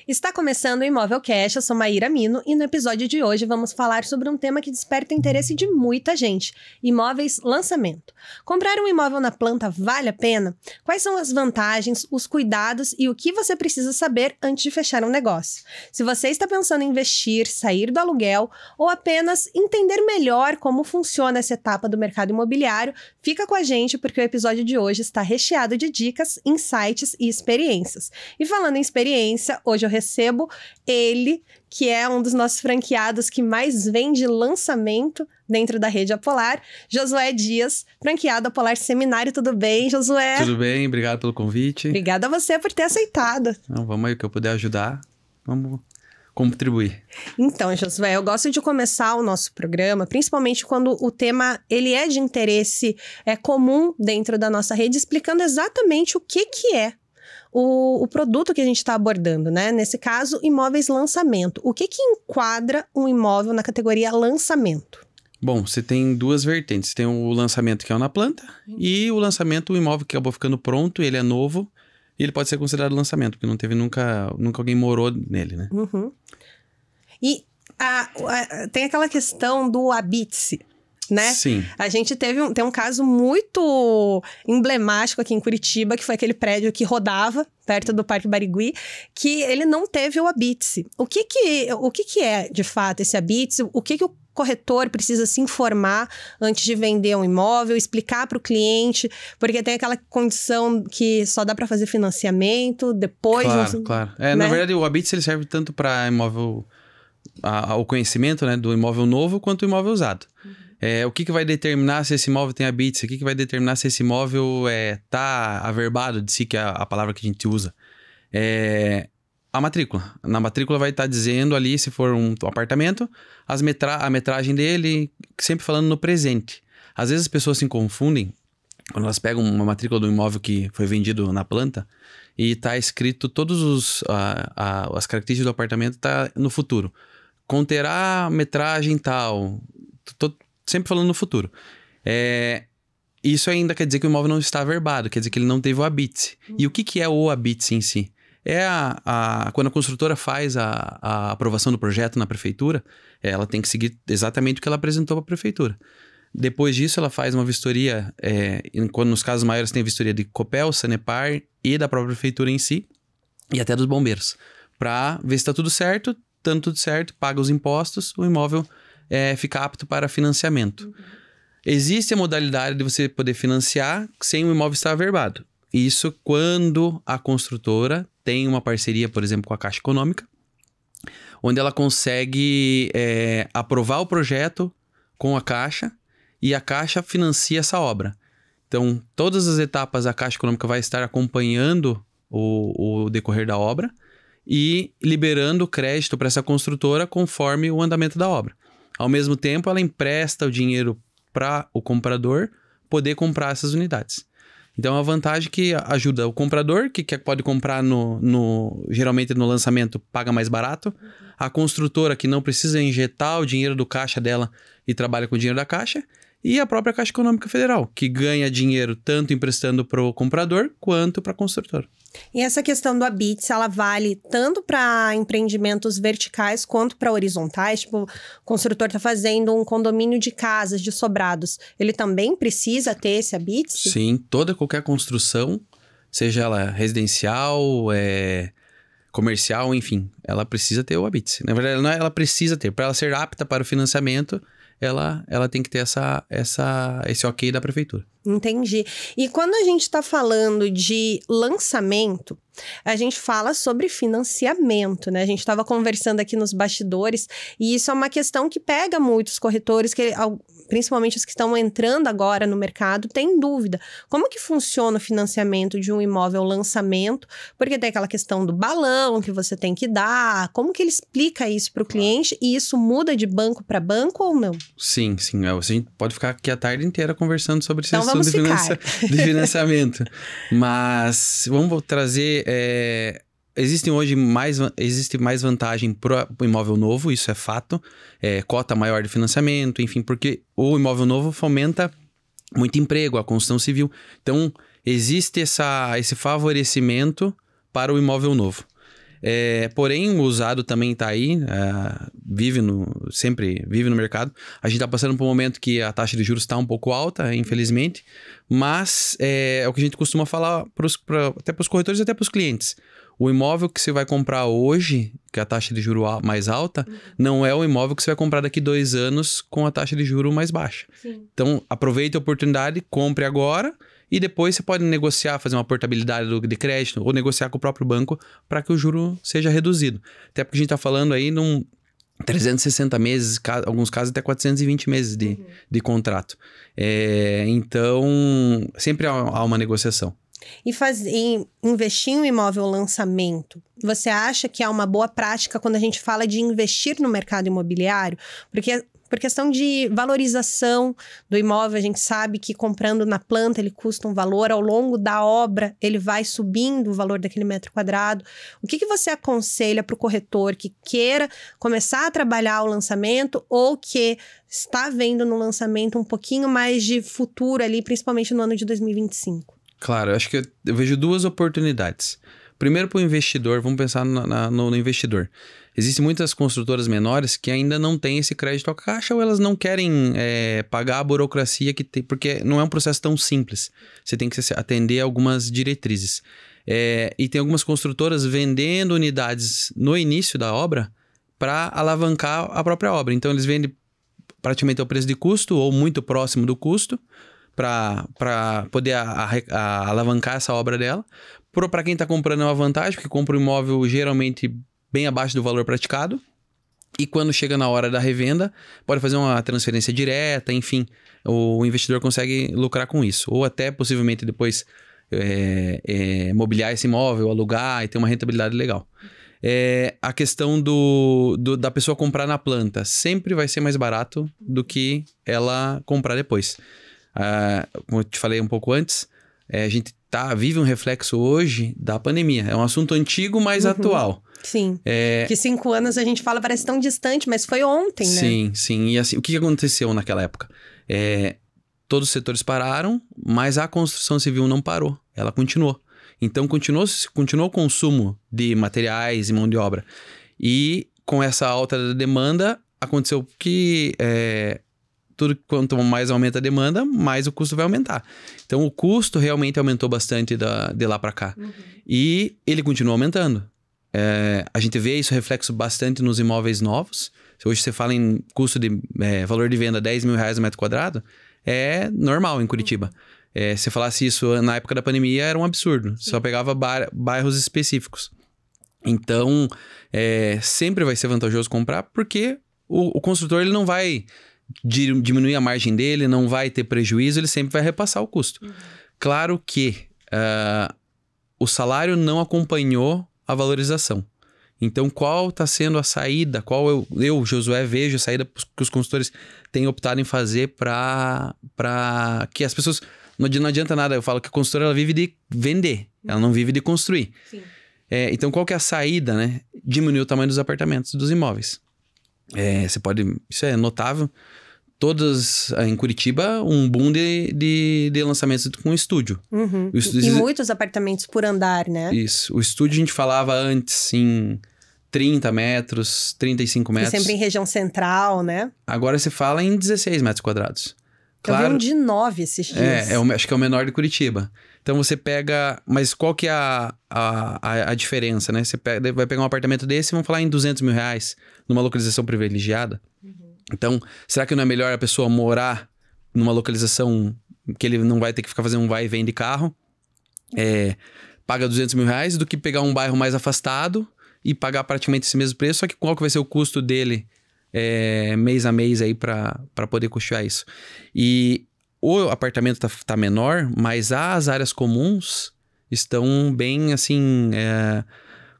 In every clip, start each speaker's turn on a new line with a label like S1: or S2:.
S1: Está começando o Imóvel Cash, eu sou Maíra Mino e no episódio de hoje vamos falar sobre um tema que desperta interesse de muita gente: imóveis lançamento. Comprar um imóvel na planta vale a pena? Quais são as vantagens, os cuidados e o que você precisa saber antes de fechar um negócio? Se você está pensando em investir, sair do aluguel ou apenas entender melhor como funciona essa etapa do mercado imobiliário, fica com a gente porque o episódio de hoje está recheado de dicas, insights e experiências. E falando em experiência, hoje eu recebo ele, que é um dos nossos franqueados que mais vende lançamento dentro da rede Apolar, Josué Dias, franqueado Apolar Seminário. Tudo bem, Josué?
S2: Tudo bem, obrigado pelo convite.
S1: Obrigada a você por ter aceitado.
S2: Então, vamos aí, o que eu puder ajudar, vamos contribuir.
S1: Então, Josué, eu gosto de começar o nosso programa, principalmente quando o tema ele é de interesse comum dentro da nossa rede, explicando exatamente o que é o produto que a gente está abordando, né? Nesse caso, imóveis lançamento. O que enquadra um imóvel na categoria lançamento?
S2: Bom, você tem duas vertentes. Você tem o lançamento que é o na planta e o lançamento, o imóvel que acabou ficando pronto, ele é novo e ele pode ser considerado lançamento, porque não teve nunca alguém morou nele, né?
S1: Uhum. E tem aquela questão do habite-se, né?
S2: Sim.
S1: A gente tem um caso muito emblemático aqui em Curitiba, que foi aquele prédio que rodava perto do Parque Barigui, que ele não teve o habite-se. O que é, de fato, esse habite-se? O que o corretor precisa se informar antes de vender um imóvel, explicar para o cliente, porque tem aquela condição que só dá para fazer financiamento, depois...
S2: Claro.
S1: Né?
S2: Na verdade, o habite-se ele serve tanto para imóvel... o conhecimento, né, do imóvel novo quanto o imóvel usado. O que vai determinar se esse imóvel tem habite-se? O que vai determinar se esse imóvel tá averbado de si, que é a palavra que a gente usa? A matrícula. Na matrícula vai estar dizendo ali, se for um apartamento, a metragem dele, sempre falando no presente. Às vezes as pessoas se confundem quando elas pegam uma matrícula do imóvel que foi vendido na planta e está escrito todos as características do apartamento tá no futuro. Conterá metragem tal. Tô sempre falando no futuro. Isso ainda quer dizer que o imóvel não está averbado, quer dizer que ele não teve o habite-se. E o que é o habite-se em si? Quando a construtora faz a aprovação do projeto na prefeitura, ela tem que seguir exatamente o que ela apresentou para a prefeitura. Depois disso, ela faz uma vistoria, quando nos casos maiores tem vistoria de Copel, Sanepar e da própria prefeitura em si, e até dos bombeiros, para ver se está tudo certo, estando tudo certo, paga os impostos, o imóvel fica apto para financiamento. Existe a modalidade de você poder financiar sem o imóvel estar averbado. Isso quando a construtora tem uma parceria, por exemplo, com a Caixa Econômica, onde ela consegue aprovar o projeto com a Caixa e a Caixa financia essa obra. Então, todas as etapas a Caixa Econômica vai estar acompanhando o decorrer da obra e liberando crédito para essa construtora conforme o andamento da obra. Ao mesmo tempo, ela empresta o dinheiro para o comprador poder comprar essas unidades. Então, é uma vantagem que ajuda o comprador, que pode comprar geralmente no lançamento, paga mais barato. A construtora, que não precisa injetar o dinheiro do caixa dela e trabalha com o dinheiro da Caixa. E a própria Caixa Econômica Federal, que ganha dinheiro tanto emprestando para o comprador quanto para a construtora.
S1: E essa questão do habite-se, ela vale tanto para empreendimentos verticais quanto para horizontais? Tipo, o construtor está fazendo um condomínio de casas, de sobrados. Ele também precisa ter esse habite-se?
S2: Sim, qualquer construção, seja ela residencial, comercial, enfim, ela precisa ter o habite-se. Na verdade, ela precisa ter. Para ela ser apta para o financiamento, ela tem que ter esse ok da prefeitura.
S1: Entendi. E quando a gente está falando de lançamento, a gente fala sobre financiamento, né? A gente estava conversando aqui nos bastidores e isso é uma questão que pega muitos corretores, principalmente os que estão entrando agora no mercado, têm dúvida. Como que funciona o financiamento de um imóvel lançamento? Porque tem aquela questão do balão que você tem que dar. Como que ele explica isso para o cliente? E isso muda de banco para banco ou não?
S2: Sim. A gente pode ficar aqui a tarde inteira conversando sobre esse
S1: assunto
S2: de financiamento. Mas vamos trazer... Existe mais vantagem para o imóvel novo, isso é fato. Cota maior de financiamento, enfim, porque o imóvel novo fomenta muito emprego, a construção civil. Então, existe esse favorecimento para o imóvel novo. Porém, o usado também tá aí, sempre vive no mercado. A gente tá passando por um momento que a taxa de juros está um pouco alta, infelizmente, mas é o que a gente costuma falar até para os corretores e até para os clientes. O imóvel que você vai comprar hoje, que a taxa de juros mais alta, não é o imóvel que você vai comprar daqui 2 anos com a taxa de juros mais baixa.
S1: Sim.
S2: Então, aproveite a oportunidade, compre agora e depois você pode negociar, fazer uma portabilidade de crédito ou negociar com o próprio banco para que o juro seja reduzido. Até porque a gente está falando aí num 360 meses, alguns casos até 420 meses de contrato. Então, sempre há uma negociação.
S1: E investir em um imóvel lançamento, você acha que é uma boa prática quando a gente fala de investir no mercado imobiliário? Porque por questão de valorização do imóvel, a gente sabe que comprando na planta ele custa um valor, ao longo da obra ele vai subindo o valor daquele metro quadrado. O que você aconselha para o corretor que queira começar a trabalhar o lançamento ou que está vendo no lançamento um pouquinho mais de futuro ali, principalmente no ano de 2025?
S2: Claro, eu acho que eu vejo 2 oportunidades. Primeiro, para o investidor, vamos pensar no investidor. Existem muitas construtoras menores que ainda não têm esse crédito à caixa ou elas não querem pagar a burocracia que tem, porque não é um processo tão simples. Você tem que atender algumas diretrizes. E tem algumas construtoras vendendo unidades no início da obra para alavancar a própria obra. Então, eles vendem praticamente ao preço de custo ou muito próximo do custo, para poder alavancar essa obra dela. Para quem está comprando é uma vantagem, porque compra um imóvel geralmente bem abaixo do valor praticado. E quando chega na hora da revenda, pode fazer uma transferência direta, enfim. O investidor consegue lucrar com isso. Ou até, possivelmente, depois mobiliar esse imóvel, alugar e ter uma rentabilidade legal. A questão da pessoa comprar na planta sempre vai ser mais barato do que ela comprar depois. Como eu te falei um pouco antes, a gente vive um reflexo hoje da pandemia. É um assunto antigo, mas atual.
S1: Sim, que 5 anos a gente fala parece tão distante, mas foi ontem, né?
S2: Sim, sim. E assim, o que aconteceu naquela época? Todos os setores pararam, mas a construção civil não parou. Ela continuou. Então, continuou o consumo de materiais e mão de obra. E com essa alta demanda, aconteceu que tudo quanto mais aumenta a demanda, mais o custo vai aumentar. Então, o custo realmente aumentou bastante de lá para cá. E ele continua aumentando. A gente vê isso reflexo bastante nos imóveis novos. Hoje você fala em custo de valor de venda R$10 mil no metro quadrado, é normal em Curitiba. Se falasse isso na época da pandemia, era um absurdo. Só pegava bairros específicos. Então, sempre vai ser vantajoso comprar, porque o construtor ele não vai diminuir a margem dele, não vai ter prejuízo, ele sempre vai repassar o custo. Claro que o salário não acompanhou a valorização. Então, qual está sendo a saída? Qual eu, Josué, vejo a saída que os consultores têm optado em fazer para que as pessoas... Não adianta nada, eu falo que a consultora ela vive de vender, ela não vive de construir.
S1: Sim.
S2: Então, qual que é a saída, né? Diminuir o tamanho dos apartamentos, dos imóveis. Isso é notável. Em Curitiba, um boom de lançamentos com estúdio.
S1: E muitos apartamentos por andar, né?
S2: Isso. O estúdio a gente falava antes em 30 metros, 35 metros.
S1: E sempre em região central, né?
S2: Agora se fala em 16 metros quadrados. Claro,
S1: eu vi um de 9 esses dias.
S2: Acho que é o menor de Curitiba. Então você pega... Mas qual que é a diferença, né? Você vai pegar um apartamento desse e vamos falar em R$200 mil numa localização privilegiada. Então, será que não é melhor a pessoa morar numa localização que ele não vai ter que ficar fazendo um vai e vem de carro, paga R$200 mil, do que pegar um bairro mais afastado e pagar praticamente esse mesmo preço, só que qual que vai ser o custo dele mês a mês aí para poder custear isso? E o apartamento tá menor, mas as áreas comuns estão bem assim...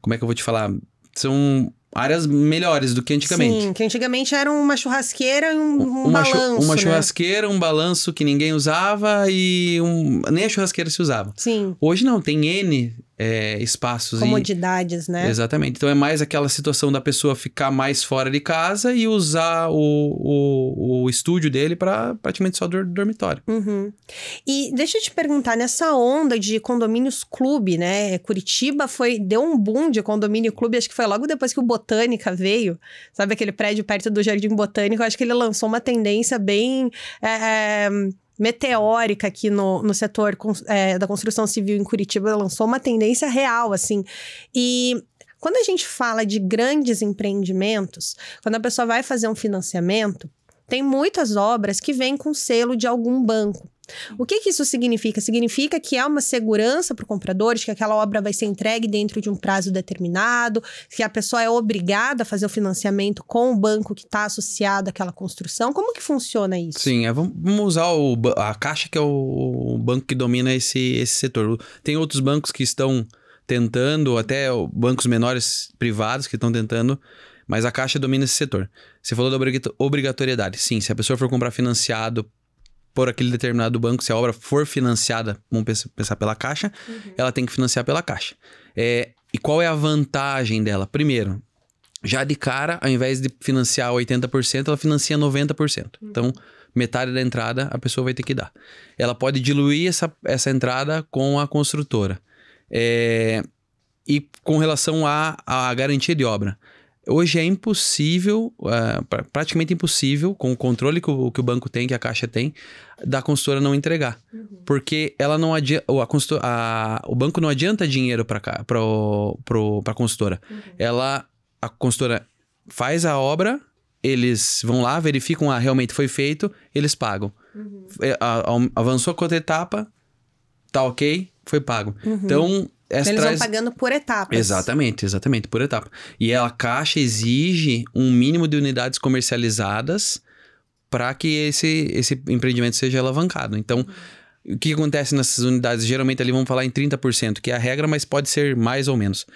S2: como é que eu vou te falar? São... áreas melhores do que antigamente.
S1: Sim, que antigamente era uma churrasqueira e um balanço,
S2: uma
S1: né?
S2: churrasqueira, um balanço que ninguém usava e nem a churrasqueira se usava.
S1: Sim.
S2: Hoje não, tem N espaços.
S1: Comodidades, né?
S2: Exatamente. Então é mais aquela situação da pessoa ficar mais fora de casa e usar o estúdio dele para praticamente só dormitório.
S1: Uhum. E deixa eu te perguntar, nessa onda de condomínios clube, né? Curitiba deu um boom de condomínio clube, acho que foi logo depois que o Botânica veio. Sabe aquele prédio perto do Jardim Botânico? Eu acho que ele lançou uma tendência bem... meteórica aqui no setor da construção civil em Curitiba, lançou uma tendência real, assim. E quando a gente fala de grandes empreendimentos, quando a pessoa vai fazer um financiamento, tem muitas obras que vêm com selo de algum banco. O que isso significa? Significa que há uma segurança para o comprador, de que aquela obra vai ser entregue dentro de um prazo determinado, que a pessoa é obrigada a fazer o financiamento com o banco que está associado àquela construção. Como que funciona isso?
S2: Sim, vamos usar a Caixa, que é o banco que domina esse setor. Tem outros bancos que estão tentando, até bancos menores privados que estão tentando, mas a Caixa domina esse setor. Você falou da obrigatoriedade. Sim, se a pessoa for comprar financiado por aquele determinado banco, se a obra for financiada, vamos pensar pela Caixa, ela tem que financiar pela Caixa. E qual é a vantagem dela? Primeiro, já de cara, ao invés de financiar 80%, ela financia 90%. Então, metade da entrada a pessoa vai ter que dar. Ela pode diluir essa entrada com a construtora. E com relação à garantia de obra, hoje é impossível, praticamente impossível, com o controle que o banco tem, que a Caixa tem, da consultora não entregar. Porque ela não adianta, o banco não adianta dinheiro para a consultora. A consultora faz a obra, eles vão lá, verificam, realmente foi feito, eles pagam. Avançou a outra etapa, tá ok, foi pago. Então...
S1: Eles vão pagando por etapas.
S2: Exatamente, por etapa. E a Caixa exige um mínimo de unidades comercializadas para que esse empreendimento seja alavancado. Então, o que acontece nessas unidades? Geralmente ali vamos falar em 30%, que é a regra, mas pode ser mais ou menos.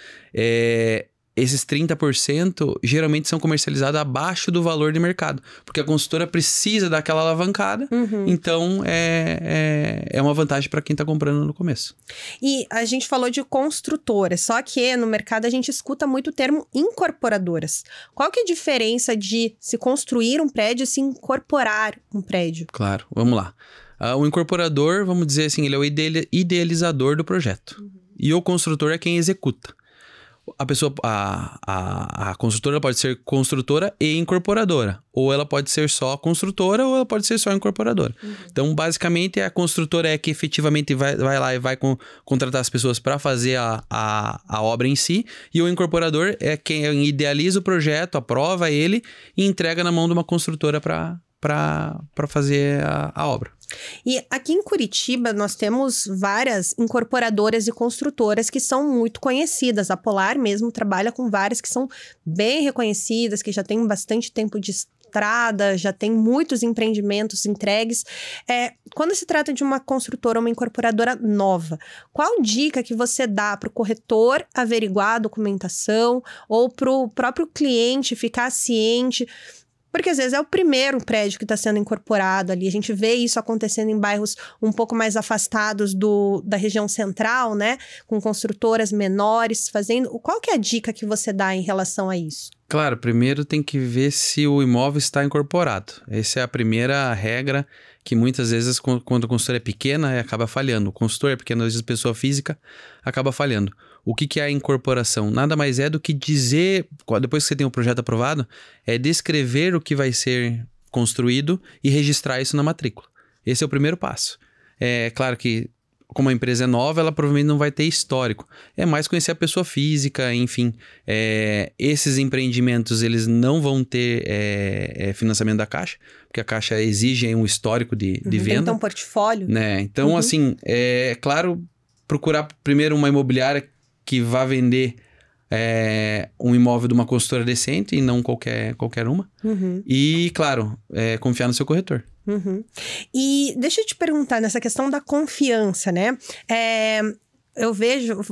S2: Esses 30% geralmente são comercializados abaixo do valor de mercado, porque a consultora precisa daquela alavancada, então é uma vantagem para quem está comprando no começo.
S1: E a gente falou de construtoras, só que no mercado a gente escuta muito o termo incorporadoras. Qual que é a diferença de se construir um prédio e se incorporar um prédio?
S2: Claro, vamos lá. O incorporador, vamos dizer assim, ele é o idealizador do projeto. E o construtor é quem executa. A construtora pode ser construtora e incorporadora. Ou ela pode ser só construtora, ou ela pode ser só incorporadora. Então, basicamente, a construtora é que efetivamente vai lá e vai contratar as pessoas para fazer a obra em si. E o incorporador é quem idealiza o projeto, aprova ele e entrega na mão de uma construtora para fazer a obra.
S1: E aqui em Curitiba nós temos várias incorporadoras e construtoras que são muito conhecidas. A Polar mesmo trabalha com várias que são bem reconhecidas, que já têm bastante tempo de estrada, já tem muitos empreendimentos entregues. Quando se trata de uma construtora ou uma incorporadora nova, qual dica que você dá para o corretor averiguar a documentação ou para o próprio cliente ficar ciente? Porque às vezes é o primeiro prédio que está sendo incorporado ali. A gente vê isso acontecendo em bairros um pouco mais afastados da região central, né? Com construtoras menores fazendo. Qual que é a dica que você dá em relação a isso?
S2: Claro, primeiro tem que ver se o imóvel está incorporado. Essa é a primeira regra que muitas vezes, quando a consultora é pequena, acaba falhando. O consultor é pequeno, às vezes pessoa física, acaba falhando. O que é a incorporação? Nada mais é do que dizer, depois que você tem o projeto aprovado, é descrever o que vai ser construído e registrar isso na matrícula. Esse é o primeiro passo. É claro que, como a empresa é nova, ela provavelmente não vai ter histórico. É mais conhecer a pessoa física, enfim. Esses empreendimentos, eles não vão ter financiamento da Caixa, porque a Caixa exige um histórico de venda.
S1: Então, um portfólio.
S2: Né? Então, assim, claro, procurar primeiro uma imobiliária que vá vender um imóvel de uma consultora decente e não qualquer uma. E, claro, confiar no seu corretor.
S1: E deixa eu te perguntar, nessa questão da confiança, né?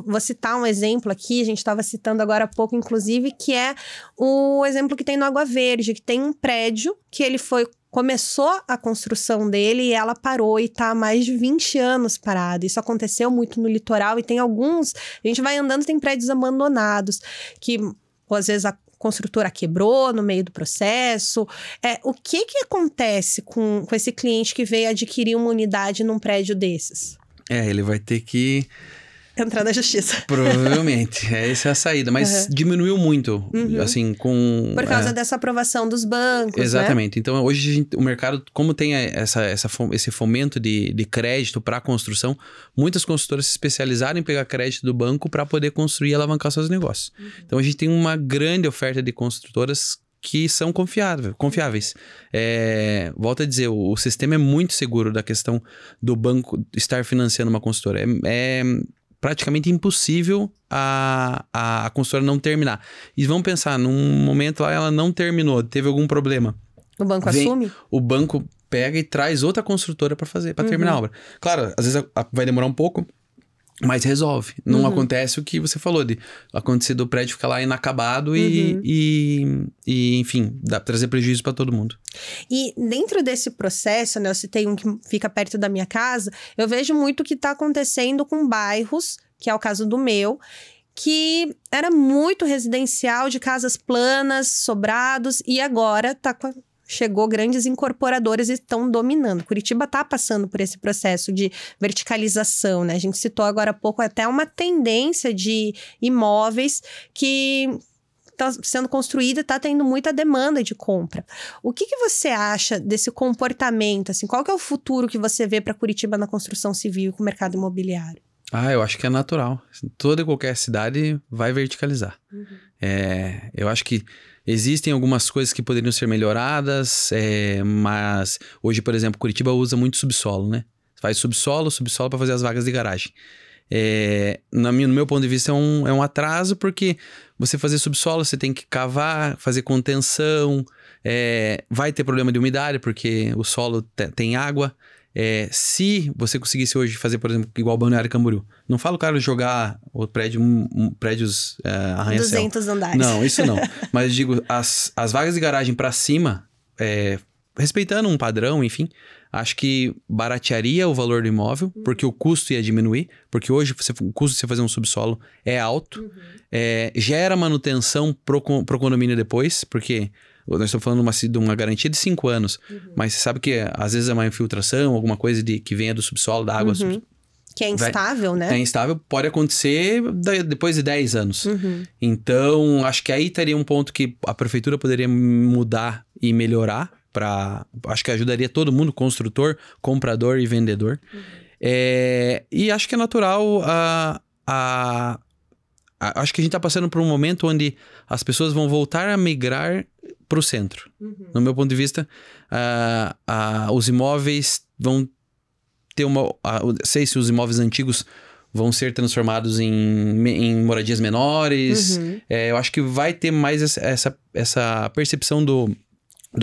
S1: Vou citar um exemplo aqui, a gente estava citando agora há pouco, inclusive, que é o exemplo que tem no Água Verde, que tem um prédio que ele foi começou a construção dele e ela parou e tá há mais de 20 anos parada. Isso aconteceu muito no litoral e tem alguns... A gente vai andando, tem prédios abandonados que, às vezes, a construtora quebrou no meio do processo. O que acontece com esse cliente que veio adquirir uma unidade num prédio desses?
S2: Ele vai ter que...
S1: entrar na justiça.
S2: Provavelmente, essa é a saída. Mas diminuiu muito, assim, com...
S1: Por causa dessa aprovação dos bancos,
S2: exatamente. Né? Então, hoje o mercado, como tem esse fomento de crédito para construção, muitas construtoras se especializaram em pegar crédito do banco para poder construir e alavancar seus negócios. Então, a gente tem uma grande oferta de construtoras que são confiáveis. Volto a dizer, o sistema é muito seguro da questão do banco estar financiando uma construtora. É praticamente impossível a construtora não terminar. E vamos pensar, num momento lá ela não terminou, teve algum problema.
S1: O banco assume?
S2: O banco pega e traz outra construtora para fazer, para terminar a obra. Claro, às vezes vai demorar um pouco, mas resolve. Não acontece o que você falou, de acontecer do prédio ficar lá inacabado e enfim, trazer prejuízo para todo mundo.
S1: E dentro desse processo, né, eu citei um que fica perto da minha casa, eu vejo muito o que está acontecendo com bairros, que é o caso do meu, que era muito residencial, de casas planas, sobrados, e agora chegou grandes incorporadores e estão dominando. Curitiba está passando por esse processo de verticalização, né? A gente citou agora há pouco até uma tendência de imóveis que está sendo construída e está tendo muita demanda de compra. O que você acha desse comportamento? Assim, qual que é o futuro que você vê para Curitiba na construção civil e com o mercado imobiliário?
S2: Eu acho que é natural. Toda e qualquer cidade vai verticalizar. Eu acho que existem algumas coisas que poderiam ser melhoradas, mas hoje, por exemplo, Curitiba usa muito subsolo, né? Faz subsolo para fazer as vagas de garagem. No meu ponto de vista, é um atraso, porque você fazer subsolo, você tem que cavar, fazer contenção, vai ter problema de umidade, porque o solo tem água. Se você conseguisse hoje fazer, por exemplo, igual Balneário Camboriú, não falo, cara, jogar o prédios arranha-céu.
S1: 200 andares.
S2: Não, isso não. Mas digo, as vagas de garagem para cima, respeitando um padrão, enfim, acho que baratearia o valor do imóvel, porque o custo ia diminuir, porque hoje o custo de você fazer um subsolo é alto, gera manutenção pro condomínio depois, porque nós estamos falando de uma garantia de 5 anos, mas você sabe que às vezes é uma infiltração, alguma coisa que venha do subsolo, da água.
S1: Que é instável, né?
S2: É instável, pode acontecer depois de 10 anos. Então, acho que aí teria um ponto que a prefeitura poderia mudar e melhorar, acho que ajudaria todo mundo, construtor, comprador e vendedor. E acho que é natural acho que a gente está passando por um momento onde as pessoas vão voltar a migrar para o centro. No meu ponto de vista, os imóveis vão ter sei se os imóveis antigos vão ser transformados em moradias menores. Eu acho que vai ter mais essa percepção do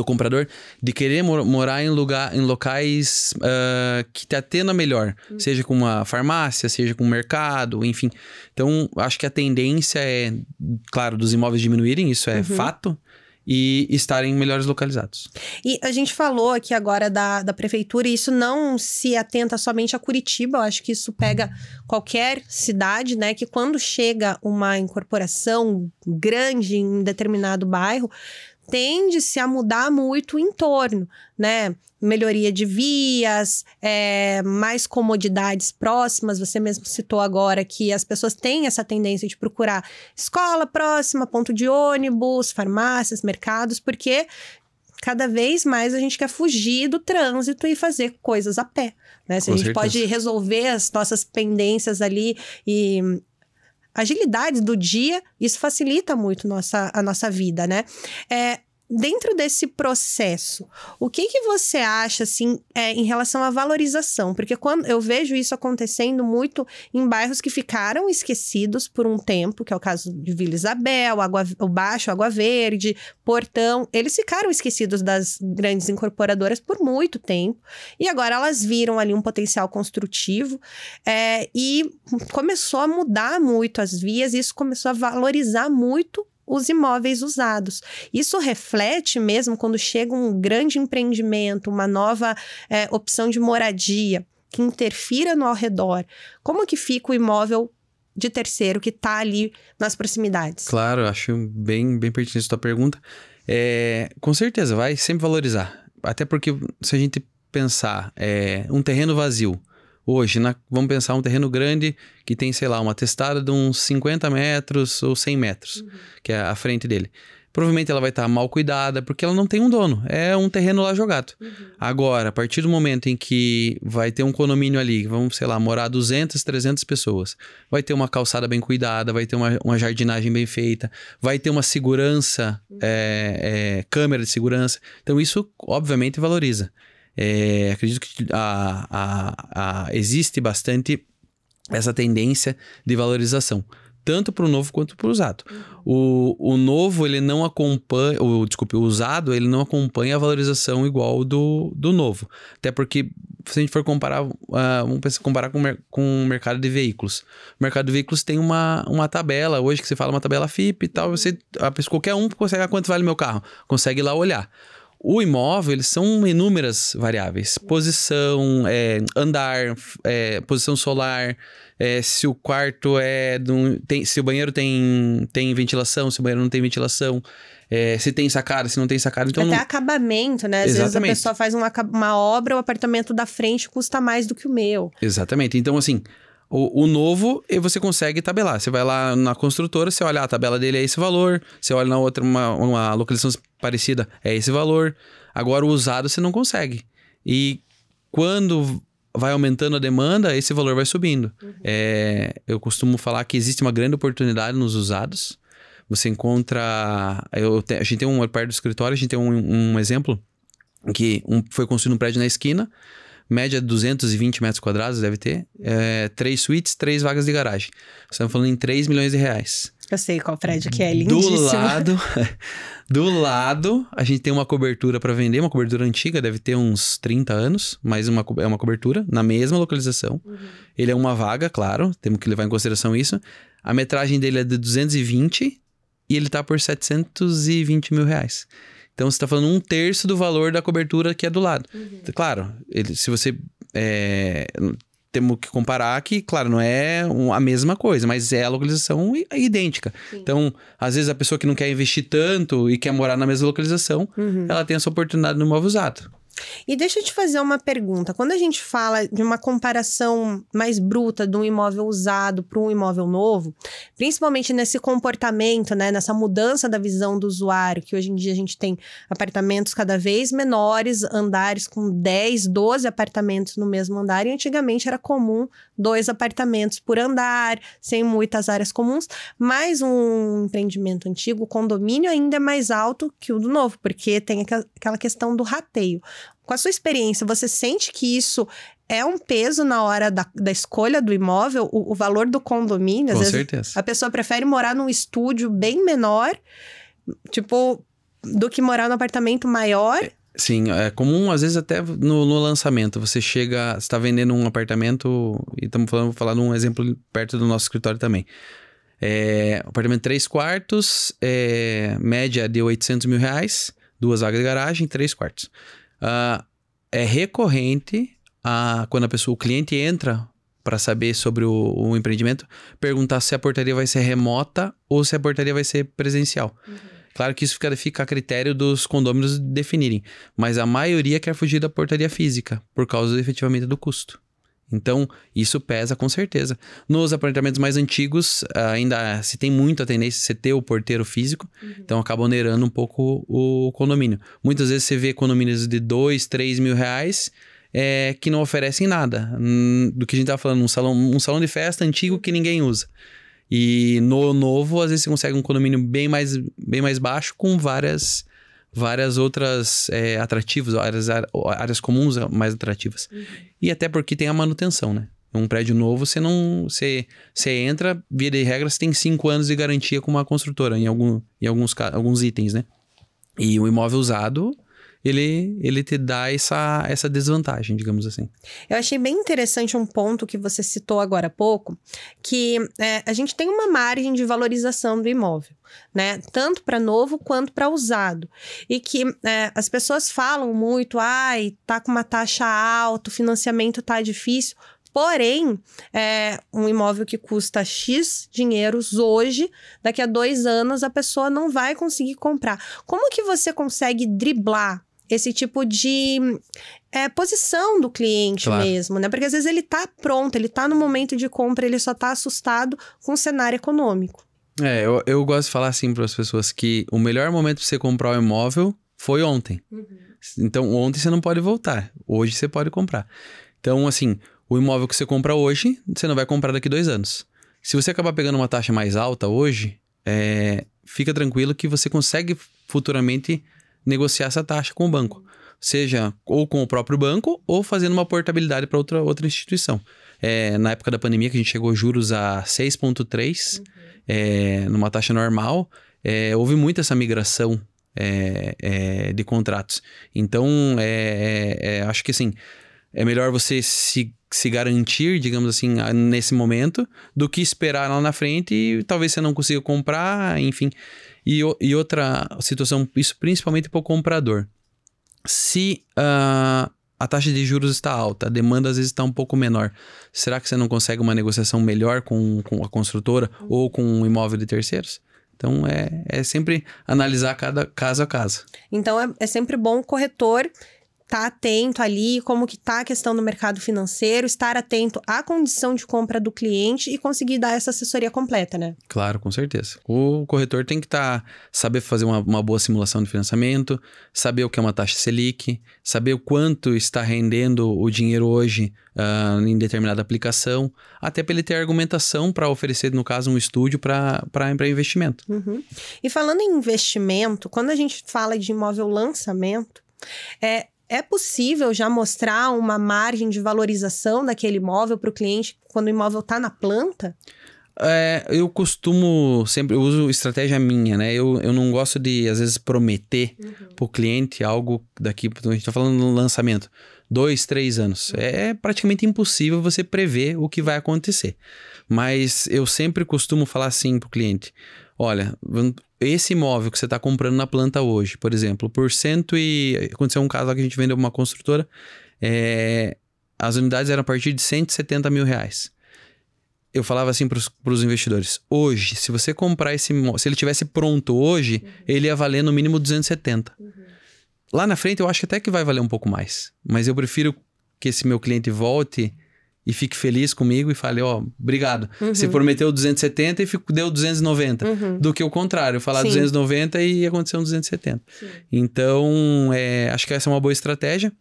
S2: comprador de querer morar em locais que te atenda melhor, seja com uma farmácia, seja com um mercado, enfim. Então, acho que a tendência é, claro, dos imóveis diminuírem, isso é fato, e estarem melhores localizados.
S1: E a gente falou aqui agora da prefeitura, e isso não se atenta somente a Curitiba, eu acho que isso pega qualquer cidade, né? Que quando chega uma incorporação grande em determinado bairro, tende-se a mudar muito o entorno, né? Melhoria de vias, mais comodidades próximas. Você mesmo citou agora que as pessoas têm essa tendência de procurar escola próxima, ponto de ônibus, farmácias, mercados, porque cada vez mais a gente quer fugir do trânsito e fazer coisas a pé, né? Se a gente pode resolver as nossas pendências ali e agilidade do dia, isso facilita muito a nossa vida, né? Dentro desse processo, o que você acha, assim, em relação à valorização? Porque quando eu vejo isso acontecendo muito em bairros que ficaram esquecidos por um tempo, que é o caso de Vila Isabel, o Baixo, Água Verde, Portão, eles ficaram esquecidos das grandes incorporadoras por muito tempo, e agora elas viram ali um potencial construtivo, e começou a mudar muito as vias, e isso começou a valorizar muito os imóveis usados. Isso reflete mesmo quando chega um grande empreendimento, uma nova opção de moradia que interfira no ao redor. Como que fica o imóvel de terceiro que está ali nas proximidades?
S2: Claro, acho bem pertinente a tua pergunta. Com certeza, vai sempre valorizar. Até porque se a gente pensar um terreno vazio, hoje, vamos pensar um terreno grande que tem, sei lá, uma testada de uns 50 metros ou 100 metros, que é a frente dele. Provavelmente ela vai estar mal cuidada, porque ela não tem um dono. É um terreno lá jogado. Agora, a partir do momento em que vai ter um condomínio ali, vamos, sei lá, morar 200, 300 pessoas, vai ter uma calçada bem cuidada, vai ter uma jardinagem bem feita, vai ter uma segurança, câmera de segurança. Então, isso, obviamente, valoriza. Acredito que existe bastante essa tendência de valorização, tanto para o novo quanto para o usado. O novo, ele não acompanha, o usado, ele não acompanha a valorização igual do novo. Até porque, se a gente for comparar, vamos comparar com o mercado de veículos. O mercado de veículos tem uma tabela, hoje que você fala uma tabela FIP e tal, qualquer um consegue, quanto vale meu carro? Consegue ir lá olhar. O imóvel, eles são inúmeras variáveis. Posição, andar, posição solar, se o quarto se o banheiro tem ventilação, se o banheiro não tem ventilação, se tem sacada, se não tem sacada. Então,
S1: até acabamento, né? Às vezes a pessoa faz uma obra, o apartamento da frente custa mais do que o meu.
S2: Exatamente. Então, assim, o novo, você consegue tabelar. Você vai lá na construtora, você olha, a tabela dele é esse valor. Você olha na outra, uma localização parecida, é esse valor. Agora, o usado, você não consegue. E quando vai aumentando a demanda, esse valor vai subindo. Eu costumo falar que existe uma grande oportunidade nos usados. Você encontra... a gente tem perto do escritório, a gente tem um exemplo que foi construído um prédio na esquina, média de 220 metros quadrados, deve ter. 3 suítes, 3 vagas de garagem. Estamos falando em 3 milhões de reais.
S1: Eu sei qual prédio que é, lindíssimo.
S2: Do lado, a gente tem uma cobertura para vender, uma cobertura antiga, deve ter uns 30 anos, mas é uma cobertura na mesma localização. Ele é uma vaga, claro, temos que levar em consideração isso. A metragem dele é de 220 e ele tá por 720 mil reais. Então, você está falando 1/3 do valor da cobertura que é do lado. Claro, se você... temos que comparar que, claro, não é a mesma coisa, mas é a localização idêntica. Sim. Então, às vezes, a pessoa que não quer investir tanto e quer morar na mesma localização, ela tem essa oportunidade no imóvel usado.
S1: E deixa eu te fazer uma pergunta. Quando a gente fala de uma comparação mais bruta de um imóvel usado para um imóvel novo, principalmente nesse comportamento, né, nessa mudança da visão do usuário, que hoje em dia a gente tem apartamentos cada vez menores, andares com 10, 12 apartamentos no mesmo andar, e antigamente era comum 2 apartamentos por andar, sem muitas áreas comuns, mas um empreendimento antigo, o condomínio ainda é mais alto que o do novo, porque tem aquela questão do rateio. Com a sua experiência, você sente que isso é um peso na hora da escolha do imóvel, o valor do condomínio?
S2: Com certeza.
S1: A pessoa prefere morar num estúdio bem menor, do que morar num apartamento maior?
S2: Sim, é comum, às vezes até no lançamento, você está vendendo um apartamento, e estamos falando um exemplo perto do nosso escritório também. Apartamento 3 quartos, média de 800 mil reais, 2 vagas de garagem, 3 quartos. É recorrente quando o cliente entra para saber sobre o empreendimento, perguntar se a portaria vai ser remota ou se a portaria vai ser presencial. Claro que isso fica a critério dos condôminos definirem, mas a maioria quer fugir da portaria física por causa efetivamente do custo. Então, isso pesa com certeza. Nos apartamentos mais antigos, ainda se tem muita tendência a você ter o porteiro físico, então acaba onerando um pouco o condomínio. Muitas vezes você vê condomínios de 2, 3 mil reais que não oferecem nada. Do que a gente estava falando, um salão de festa antigo que ninguém usa. E no novo, às vezes você consegue um condomínio bem mais baixo com várias outras atrativos, áreas comuns mais atrativas. E até porque tem a manutenção, né? Um prédio novo, você entra, via de regra, você tem 5 anos de garantia com uma construtora em alguns itens, né? E o imóvel usado, ele te dá essa desvantagem, digamos assim.
S1: Eu achei bem interessante um ponto que você citou agora há pouco, que a gente tem uma margem de valorização do imóvel, né? Tanto para novo quanto para usado. E que as pessoas falam muito, tá com uma taxa alta, o financiamento tá difícil. Porém, um imóvel que custa X dinheiros hoje, daqui a 2 anos a pessoa não vai conseguir comprar. Como que você consegue driblar esse tipo de posição do cliente mesmo, né? Porque às vezes ele tá pronto, ele tá no momento de compra, ele só tá assustado com o cenário econômico.
S2: Eu gosto de falar assim para as pessoas que o melhor momento para você comprar um imóvel foi ontem. Então, ontem você não pode voltar, hoje você pode comprar. Então, assim, o imóvel que você compra hoje, você não vai comprar daqui 2 anos. Se você acabar pegando uma taxa mais alta hoje, fica tranquilo que você consegue futuramente negociar essa taxa com o banco. Seja ou com o próprio banco ou fazendo uma portabilidade para outra instituição. Na época da pandemia, que a gente chegou juros a 6,3, numa taxa normal, houve muito essa migração de contratos. Então, acho que assim, é melhor você se garantir, digamos assim, nesse momento, do que esperar lá na frente e talvez você não consiga comprar, enfim. E outra situação, isso principalmente para o comprador. Se a taxa de juros está alta, a demanda às vezes está um pouco menor, será que você não consegue uma negociação melhor com a construtora ou com um imóvel de terceiros? Então, sempre analisar cada caso a caso.
S1: Então, é sempre bom o corretor estar atento ali, como que tá a questão do mercado financeiro, estar atento à condição de compra do cliente e conseguir dar essa assessoria completa, né?
S2: Claro, com certeza. O corretor tem que saber fazer uma boa simulação de financiamento, saber o que é uma taxa Selic, saber o quanto está rendendo o dinheiro hoje em determinada aplicação, até para ele ter argumentação para oferecer, no caso, um estúdio para investimento.
S1: E falando em investimento, quando a gente fala de imóvel lançamento, é possível já mostrar uma margem de valorização daquele imóvel para o cliente quando o imóvel está na planta?
S2: Eu costumo sempre, eu uso estratégia minha, né? Eu não gosto de, às vezes, prometer para o cliente algo daqui, a gente está falando no lançamento, 2, 3 anos. É praticamente impossível você prever o que vai acontecer. Mas eu sempre costumo falar assim para o cliente: olha, esse imóvel que você está comprando na planta hoje, por exemplo, aconteceu um caso lá que a gente vendeu uma construtora, as unidades eram a partir de 170 mil reais. Eu falava assim para os investidores: hoje, se você comprar esse imóvel, se ele tivesse pronto hoje, ele ia valer no mínimo 270. Lá na frente eu acho até que vai valer um pouco mais, mas eu prefiro que esse meu cliente volte e fique feliz comigo e fale: obrigado, você prometeu 270 e deu 290, do que o contrário, falar 290 e aconteceu um 270. Então, acho que essa é uma boa estratégia.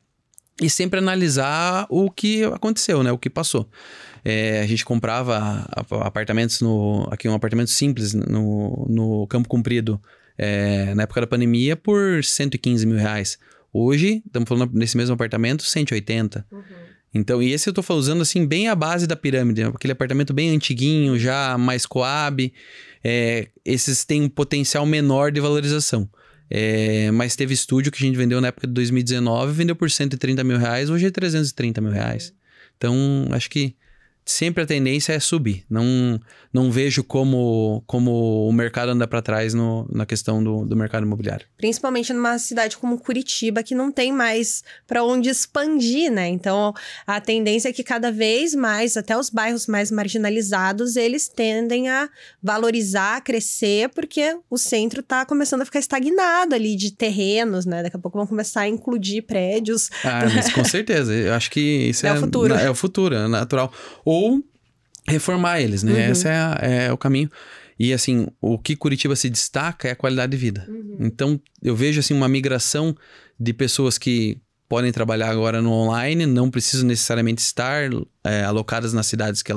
S2: E sempre analisar o que aconteceu, né? O que passou. A gente comprava apartamentos aqui um apartamento simples no Campo Comprido, na época da pandemia, por 115 mil reais. Hoje, estamos falando nesse mesmo apartamento, 180. Então, e esse eu tô usando assim bem a base da pirâmide, aquele apartamento bem antiguinho, já mais Coab. Esses têm um potencial menor de valorização. Mas teve estúdio que a gente vendeu na época de 2019, vendeu por 130 mil reais, hoje é 330 mil reais. Então, acho que sempre a tendência é subir. Não vejo como o mercado anda para trás na questão do mercado imobiliário.
S1: Principalmente numa cidade como Curitiba, que não tem mais para onde expandir, né? Então, a tendência é que cada vez mais, até os bairros mais marginalizados, eles tendem a valorizar, a crescer, porque o centro está começando a ficar estagnado ali de terrenos, né? Daqui a pouco vão começar a incluir prédios.
S2: Mas com certeza. Eu acho que isso
S1: o futuro.
S2: É o futuro, é natural. Ou reformar eles, né? Esse é o caminho. E assim, o que Curitiba se destaca é a qualidade de vida. Então, eu vejo assim uma migração de pessoas que podem trabalhar agora no online, não precisam necessariamente estar alocadas nas cidades que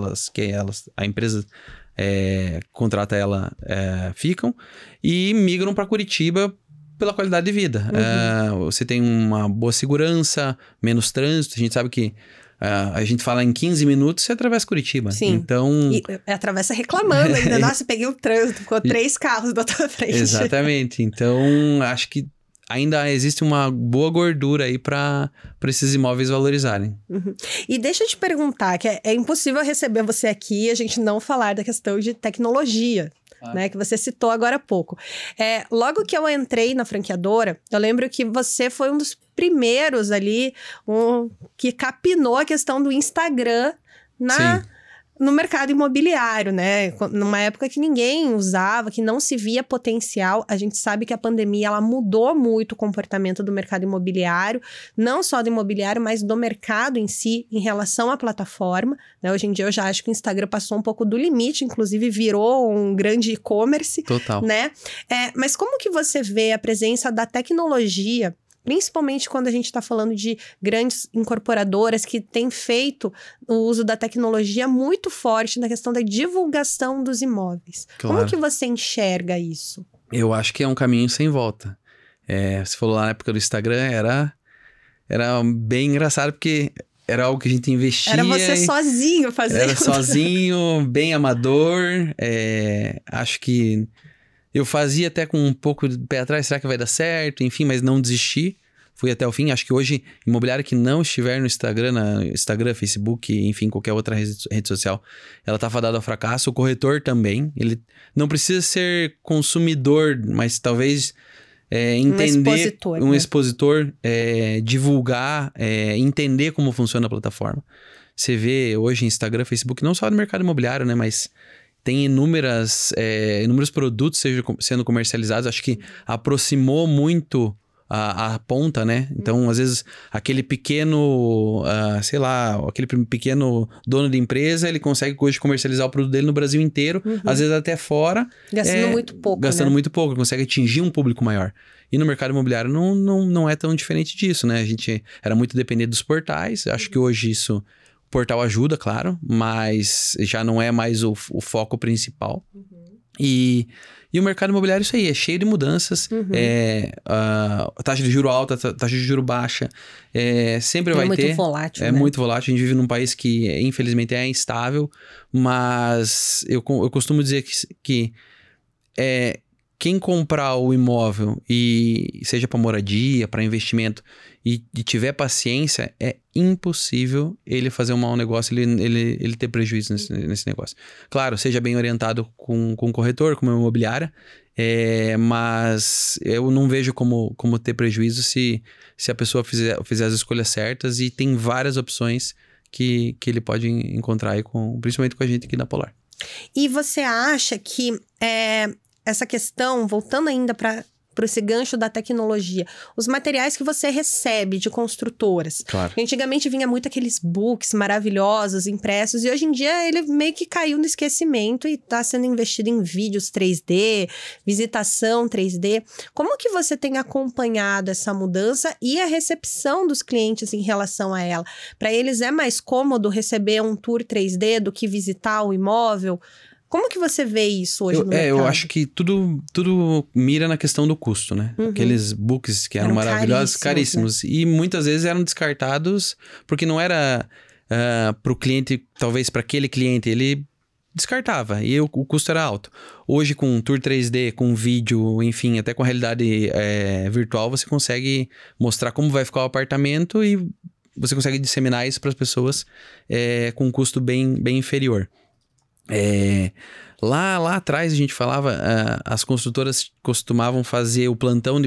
S2: a empresa contrata ficam, e migram para Curitiba pela qualidade de vida. Você tem uma boa segurança, menos trânsito. A gente sabe que a gente fala em 15 minutos, você atravessa Curitiba.
S1: Sim.
S2: Então...
S1: E atravessa reclamando ainda. Nossa, peguei o trânsito, ficou 3 carros da tua frente.
S2: Exatamente. Então, acho que ainda existe uma boa gordura aí para esses imóveis valorizarem.
S1: Uhum. E deixa eu te perguntar, que é impossível receber você aqui e a gente não falar da questão de tecnologia, né, que você citou agora há pouco. Logo que eu entrei na franqueadora, eu lembro que você foi um dos primeiros ali que capinou a questão do Instagram no mercado imobiliário, né? Numa época que ninguém usava, que não se via potencial. A gente sabe que a pandemia, ela mudou muito o comportamento do mercado imobiliário, não só do imobiliário, mas do mercado em si, em relação à plataforma, né? Hoje em dia eu já acho que o Instagram passou um pouco do limite, inclusive virou um grande e-commerce.
S2: Total.
S1: Né? Mas como que você vê a presença da tecnologia, principalmente quando a gente está falando de grandes incorporadoras que têm feito o uso da tecnologia muito forte na questão da divulgação dos imóveis?
S2: Claro.
S1: Como que você enxerga isso?
S2: Eu acho que é um caminho sem volta. Você falou lá na época do Instagram, era bem engraçado, porque era algo que a gente investia.
S1: Era você sozinho fazendo.
S2: Era sozinho, bem amador. Acho que eu fazia até com um pouco de pé atrás, será que vai dar certo? Enfim, mas não desisti. Fui até o fim. Acho que hoje, imobiliária que não estiver no Instagram, Facebook, enfim, qualquer outra rede social, ela tá fadada ao fracasso. O corretor também. Ele não precisa ser consumidor, mas talvez entender... Um expositor, divulgar, entender como funciona a plataforma. Você vê hoje Instagram, Facebook, não só no mercado imobiliário, né? Mas... tem inúmeros produtos sendo comercializados. Acho que aproximou muito a ponta, né? Então, às vezes, aquele pequeno, aquele pequeno dono de empresa, ele consegue hoje comercializar o produto dele no Brasil inteiro, às vezes até fora.
S1: Gastando muito pouco,
S2: Gastando muito pouco, ele consegue atingir um público maior. E no mercado imobiliário não é tão diferente disso, né? A gente era muito dependente dos portais. Acho que hoje isso... O portal ajuda, claro, mas já não é mais o foco principal. E o mercado imobiliário, isso aí, é cheio de mudanças. A taxa de juro alta, taxa de juro baixa, sempre vai ter.
S1: É muito volátil, né?
S2: É muito volátil. A gente vive num país que, infelizmente, é instável, mas eu costumo dizer que quem comprar o imóvel, e seja para moradia, para investimento, e tiver paciência, é impossível ele fazer um mau negócio, ele ter prejuízo nesse negócio. Claro, seja bem orientado com o corretor, com uma imobiliária, mas eu não vejo como ter prejuízo se a pessoa fizer as escolhas certas, e tem várias opções que ele pode encontrar aí, principalmente com a gente aqui na Polar.
S1: E você acha que essa questão, voltando ainda para esse gancho da tecnologia, os materiais que você recebe de construtoras.
S2: Claro.
S1: Antigamente vinha muito aqueles books maravilhosos, impressos, e hoje em dia ele meio que caiu no esquecimento e está sendo investido em vídeos 3D, visitação 3D. Como que você tem acompanhado essa mudança e a recepção dos clientes em relação a ela? Para eles é mais cômodo receber um tour 3D do que visitar o imóvel? Como que você vê isso hoje no mercado?
S2: Eu acho que tudo mira na questão do custo, né? Aqueles books que eram maravilhosos, caríssimos. Né? E muitas vezes eram descartados porque não era para o cliente, talvez para aquele cliente, ele descartava e o custo era alto. Hoje com Tour 3D, com vídeo, enfim, até com a realidade virtual, você consegue mostrar como vai ficar o apartamento e você consegue disseminar isso para as pessoas com um custo bem inferior. Lá atrás a gente falava, as construtoras costumavam fazer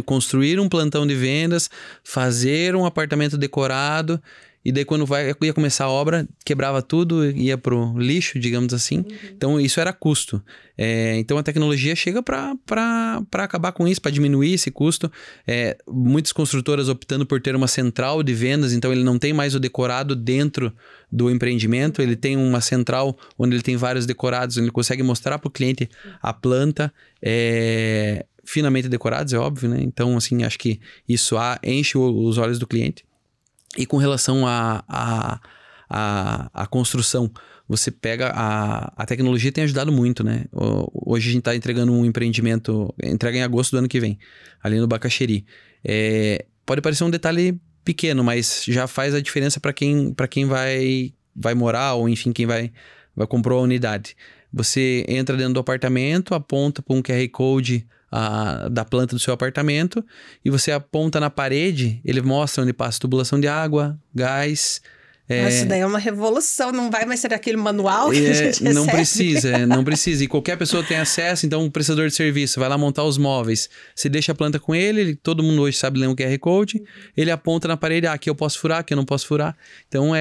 S2: construir um plantão de vendas, fazer um apartamento decorado, e daí quando ia começar a obra, quebrava tudo, ia pro lixo, digamos assim. Então isso era custo. Então a tecnologia chega para acabar com isso, para diminuir esse custo. Muitas construtoras optando por ter uma central de vendas, então ele não tem mais o decorado dentro do empreendimento, ele tem uma central onde ele tem vários decorados, onde ele consegue mostrar para o cliente a planta, finamente decorados, é óbvio, né? Então, assim, acho que isso enche os olhos do cliente. E com relação à construção, você pega a tecnologia tem ajudado muito, né? Hoje a gente está entregando um empreendimento, entrega em agosto do ano que vem, ali no Bacaxeri. Pode parecer um detalhe pequeno, mas já faz a diferença para quem vai morar, ou enfim, quem vai comprar a unidade. Você entra dentro do apartamento, aponta para um QR Code da planta do seu apartamento e você aponta na parede, ele mostra onde passa tubulação de água, gás.
S1: Isso daí é uma revolução, não vai mais ser aquele manual que a gente recebe.
S2: Não precisa. E qualquer pessoa tem acesso, então um prestador de serviço vai lá montar os móveis. Você deixa a planta com ele, todo mundo hoje sabe ler um QR Code, ele aponta na parede, aqui eu posso furar, aqui eu não posso furar. Então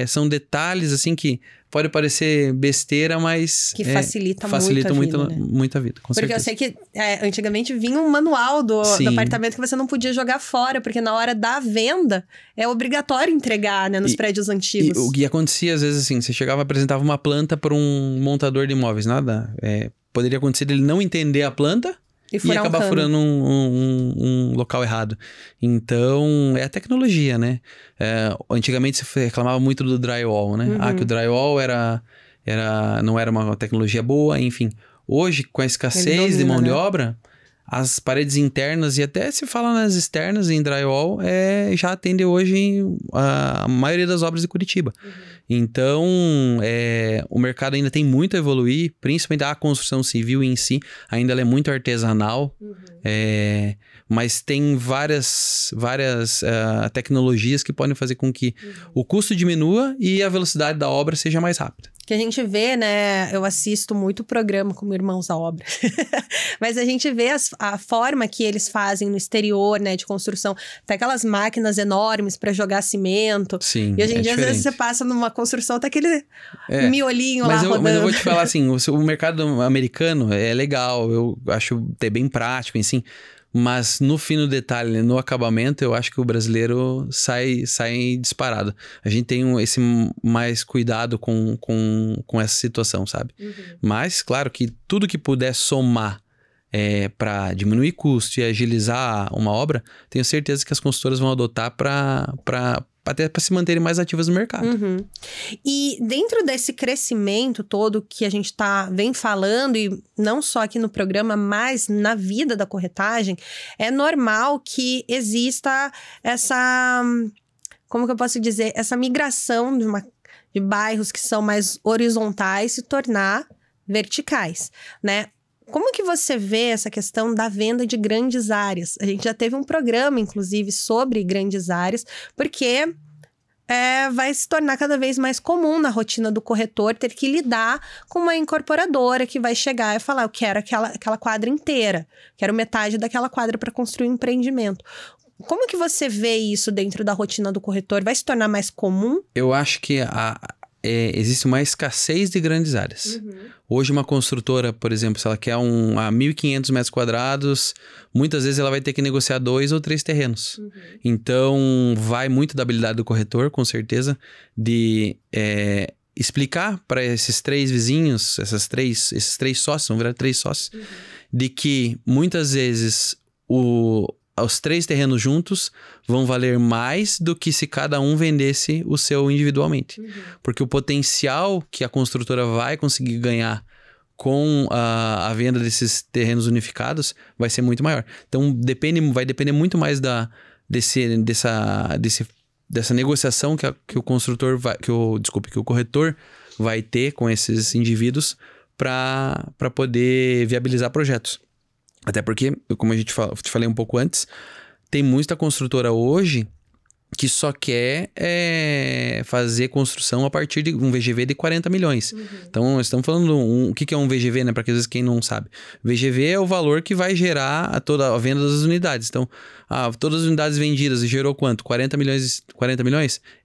S2: são detalhes assim que pode parecer besteira, mas...
S1: Que facilita muito a vida, né?
S2: Muito a vida, com
S1: porque
S2: certeza.
S1: eu sei que antigamente vinha um manual do apartamento que você não podia jogar fora, porque na hora da venda é obrigatório entregar, né, nos prédios antigos.
S2: E o que acontecia, às vezes, assim, você chegava e apresentava uma planta para um montador de imóveis, nada. Poderia acontecer dele não entender a planta e acabar furando um local errado. Então, é a tecnologia, né? Antigamente se reclamava muito do drywall, né? Que o drywall não era uma tecnologia boa, enfim. Hoje, com a escassez de mão de obra, as paredes internas e até se fala nas externas em drywall, já atende hoje a maioria das obras de Curitiba. Então, o mercado ainda tem muito a evoluir, principalmente a construção civil em si, ainda ela é muito artesanal, mas tem várias tecnologias que podem fazer com que o custo diminua e a velocidade da obra seja mais rápida.
S1: Que a gente vê, né? Eu assisto muito programa como Irmãos à Obra. Mas a gente vê a forma que eles fazem no exterior, né? De construção. Tem aquelas máquinas enormes para jogar cimento.
S2: Sim,
S1: e hoje em dia,
S2: diferente.
S1: Às vezes, você passa numa construção, tá aquele miolinho lá rodando.
S2: Mas eu vou te falar assim, o mercado americano é legal. Eu acho até bem prático, assim. Mas no fim do detalhe, no acabamento, eu acho que o brasileiro sai disparado. A gente tem esse mais cuidado com essa situação, sabe? Mas, claro que tudo que puder somar para diminuir custo e agilizar uma obra, tenho certeza que as consultoras vão adotar até para se manterem mais ativas no mercado.
S1: E dentro desse crescimento todo que a gente vem falando, e não só aqui no programa, mas na vida da corretagem, é normal que exista essa... Como que eu posso dizer? Essa migração de bairros que são mais horizontais se tornar verticais, né? Como que você vê essa questão da venda de grandes áreas? A gente já teve um programa, inclusive, sobre grandes áreas, porque vai se tornar cada vez mais comum na rotina do corretor ter que lidar com uma incorporadora que vai chegar e falar, eu quero aquela quadra inteira, quero metade daquela quadra para construir um empreendimento. Como que você vê isso dentro da rotina do corretor? Vai se tornar mais comum?
S2: Eu acho que existe uma escassez de grandes áreas. Hoje uma construtora, por exemplo, se ela quer a 1.500 metros quadrados, muitas vezes ela vai ter que negociar 2 ou 3 terrenos. Então, vai muito da habilidade do corretor, com certeza, de explicar para esses 3 vizinhos, esses três sócios, vão virar 3 sócios, de que muitas vezes os 3 terrenos juntos vão valer mais do que se cada um vendesse o seu individualmente. Porque o potencial que a construtora vai conseguir ganhar com a venda desses terrenos unificados vai ser muito maior. Então, vai depender muito mais dessa negociação que o construtor que o corretor vai ter com esses indivíduos para poder viabilizar projetos. Até porque, como te falei um pouco antes, tem muita construtora hoje que só quer fazer construção a partir de um VGV de 40 milhões. Então, nós estamos falando o que é um VGV, né? Para que às vezes quem não sabe. VGV é o valor que vai gerar toda a venda das unidades. Então, todas as unidades vendidas gerou quanto? 40 milhões?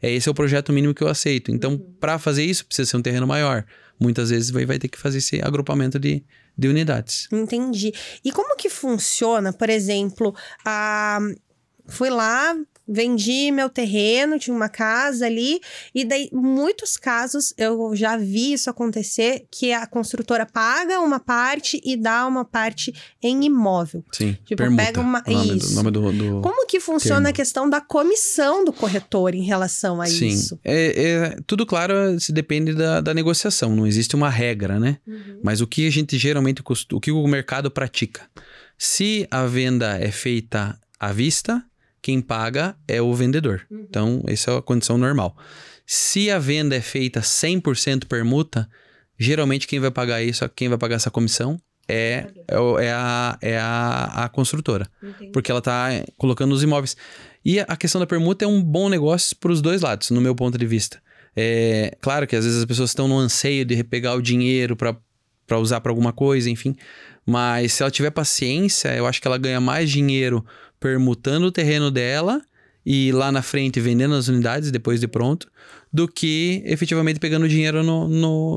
S2: Esse é o projeto mínimo que eu aceito. Então, para fazer isso, precisa ser um terreno maior. Muitas vezes vai ter que fazer esse agrupamento de unidades.
S1: Entendi. E como que funciona, por exemplo, fui lá, vendi meu terreno, tinha uma casa ali, e daí, muitos casos, eu já vi isso acontecer, que a construtora paga uma parte e dá uma parte em imóvel.
S2: Sim,
S1: tipo,
S2: permuta,
S1: pega uma...
S2: o nome do
S1: Como que funciona a questão da comissão do corretor em relação a isso?
S2: Tudo claro, se depende da negociação, não existe uma regra, né? Mas o que a gente geralmente, o que o mercado pratica? Se a venda é feita à vista, quem paga é o vendedor. Então, essa é a condição normal. Se a venda é feita 100% permuta, geralmente quem vai pagar essa comissão a construtora.
S1: Entendi.
S2: Porque ela tá colocando os imóveis. E a questão da permuta é um bom negócio para os dois lados, no meu ponto de vista. É claro que às vezes as pessoas estão no anseio de repegar o dinheiro para usar para alguma coisa, enfim. Mas se ela tiver paciência, eu acho que ela ganha mais dinheiro permutando o terreno dela e lá na frente vendendo as unidades depois de pronto, do que efetivamente pegando dinheiro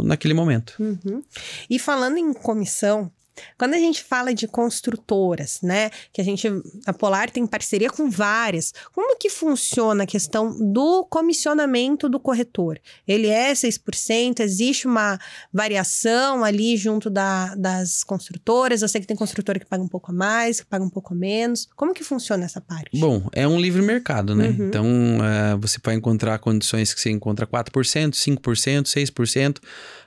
S2: naquele momento.
S1: Uhum. E falando em comissão, quando a gente fala de construtoras, né, que a Polar tem parceria com várias, como que funciona a questão do comissionamento do corretor? Ele é 6%? Existe uma variação ali junto das construtoras? Eu sei que tem construtora que paga um pouco a mais, que paga um pouco a menos. Como que funciona essa parte?
S2: Bom, é um livre mercado, né? Então, você vai encontrar condições que você encontra 4%, 5%, 6%.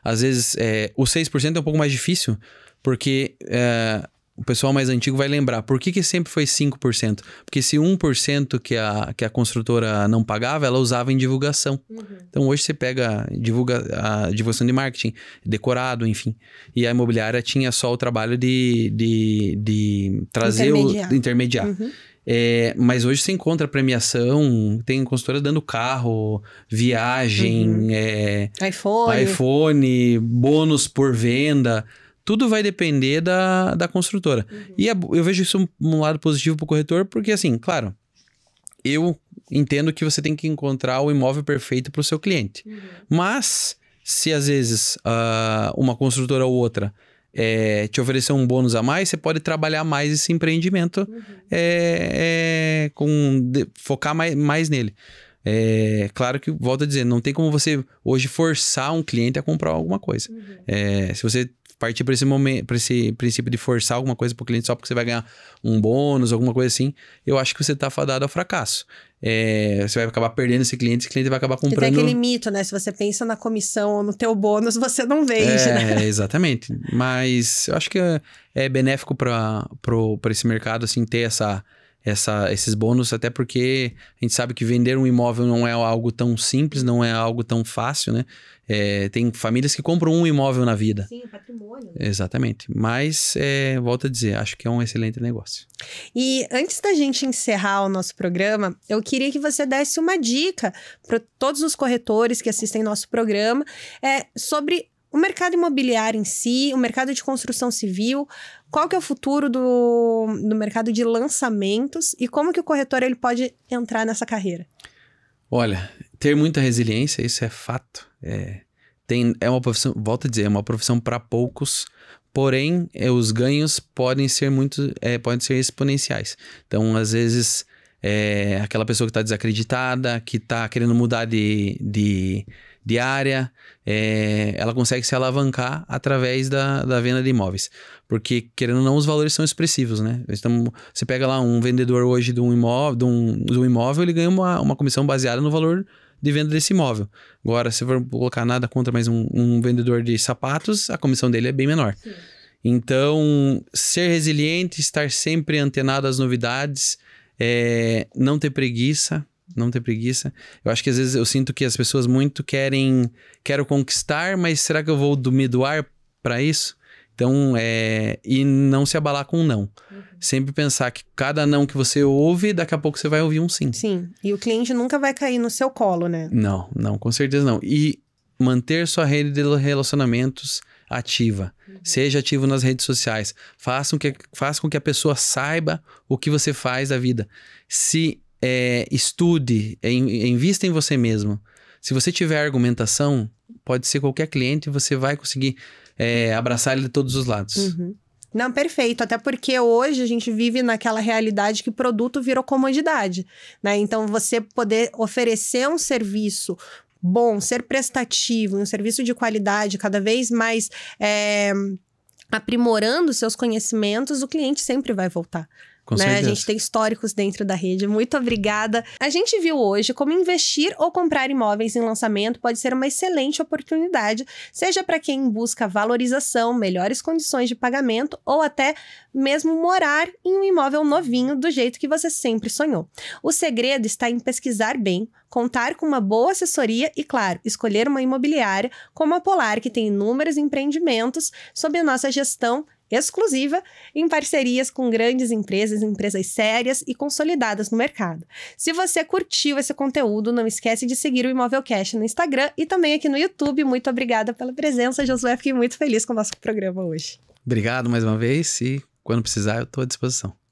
S2: Às vezes, o 6% é um pouco mais difícil, porque o pessoal mais antigo vai lembrar. Por que sempre foi 5%? Porque se 1% que a construtora não pagava, ela usava em divulgação. Então, hoje você divulga a divulgação de marketing, decorado, enfim. E a imobiliária tinha só o trabalho de trazer intermediar. Mas hoje você encontra premiação, tem consultora dando carro, viagem, iPhone, bônus por venda. Tudo vai depender da construtora. E eu vejo isso um lado positivo para o corretor, porque assim, claro, eu entendo que você tem que encontrar o imóvel perfeito para o seu cliente. Mas, se às vezes uma construtora ou outra te oferecer um bônus a mais, você pode trabalhar mais esse empreendimento, focar mais nele. Claro que, volto a dizer, não tem como você hoje forçar um cliente a comprar alguma coisa. Se você partir para esse princípio de forçar alguma coisa para o cliente só porque você vai ganhar um bônus, alguma coisa assim, eu acho que você está fadado ao fracasso. Você vai acabar perdendo esse cliente vai acabar comprando...
S1: E tem aquele mito, né? Se você pensa na comissão ou no teu bônus, você não vende, né?
S2: Exatamente. Mas eu acho que é benéfico para esse mercado, assim, ter esses bônus, até porque a gente sabe que vender um imóvel não é algo tão simples, não é algo tão fácil, né? Tem famílias que compram um imóvel na vida.
S1: Sim, patrimônio. Né?
S2: Exatamente. Mas, volto a dizer, acho que é um excelente negócio.
S1: E antes da gente encerrar o nosso programa, eu queria que você desse uma dica para todos os corretores que assistem nosso programa sobre o mercado imobiliário em si, o mercado de construção civil, qual que é o futuro do mercado de lançamentos e como que o corretor ele pode entrar nessa carreira?
S2: Olha, ter muita resiliência, isso é fato. É uma profissão, volto a dizer, é uma profissão para poucos, porém, os ganhos podem ser exponenciais. Então, às vezes, aquela pessoa que está desacreditada, que está querendo mudar de área, ela consegue se alavancar através da venda de imóveis. Porque, querendo ou não, os valores são expressivos, né? Você pega lá um vendedor hoje de um imóvel, ele ganha uma comissão baseada no valor de venda desse imóvel. Agora, se for colocar nada contra mais um vendedor de sapatos, a comissão dele é bem menor. Sim. Então, ser resiliente, estar sempre antenado às novidades, não ter preguiça. Eu acho que às vezes eu sinto que as pessoas muito quero conquistar, mas será que eu vou me doar para isso? Então, e não se abalar com um não. Sempre pensar que cada não que você ouve, daqui a pouco você vai ouvir um sim.
S1: Sim, e o cliente nunca vai cair no seu colo, né?
S2: Não, com certeza não. E manter sua rede de relacionamentos ativa. Seja ativo nas redes sociais. Faça com que a pessoa saiba o que você faz da vida. Estude, invista em você mesmo. Se você tiver argumentação, pode ser qualquer cliente, você vai conseguir abraçar ele de todos os lados.
S1: Não, perfeito. Até porque hoje a gente vive naquela realidade que produto virou comodidade, né? Então, você poder oferecer um serviço bom, ser prestativo, um serviço de qualidade, cada vez mais aprimorando seus conhecimentos, o cliente sempre vai voltar.
S2: Com certeza.
S1: A gente tem históricos dentro da rede. Muito obrigada. A gente viu hoje como investir ou comprar imóveis em lançamento pode ser uma excelente oportunidade, seja para quem busca valorização, melhores condições de pagamento ou até mesmo morar em um imóvel novinho do jeito que você sempre sonhou. O segredo está em pesquisar bem, contar com uma boa assessoria e, claro, escolher uma imobiliária como a Polar, que tem inúmeros empreendimentos sob a nossa gestão exclusiva em parcerias com grandes empresas sérias e consolidadas no mercado. Se você curtiu esse conteúdo, não esquece de seguir o Imovelcast no Instagram e também aqui no YouTube. Muito obrigada pela presença, Josué. Fiquei muito feliz com o nosso programa hoje.
S2: Obrigado mais uma vez e quando precisar eu estou à disposição.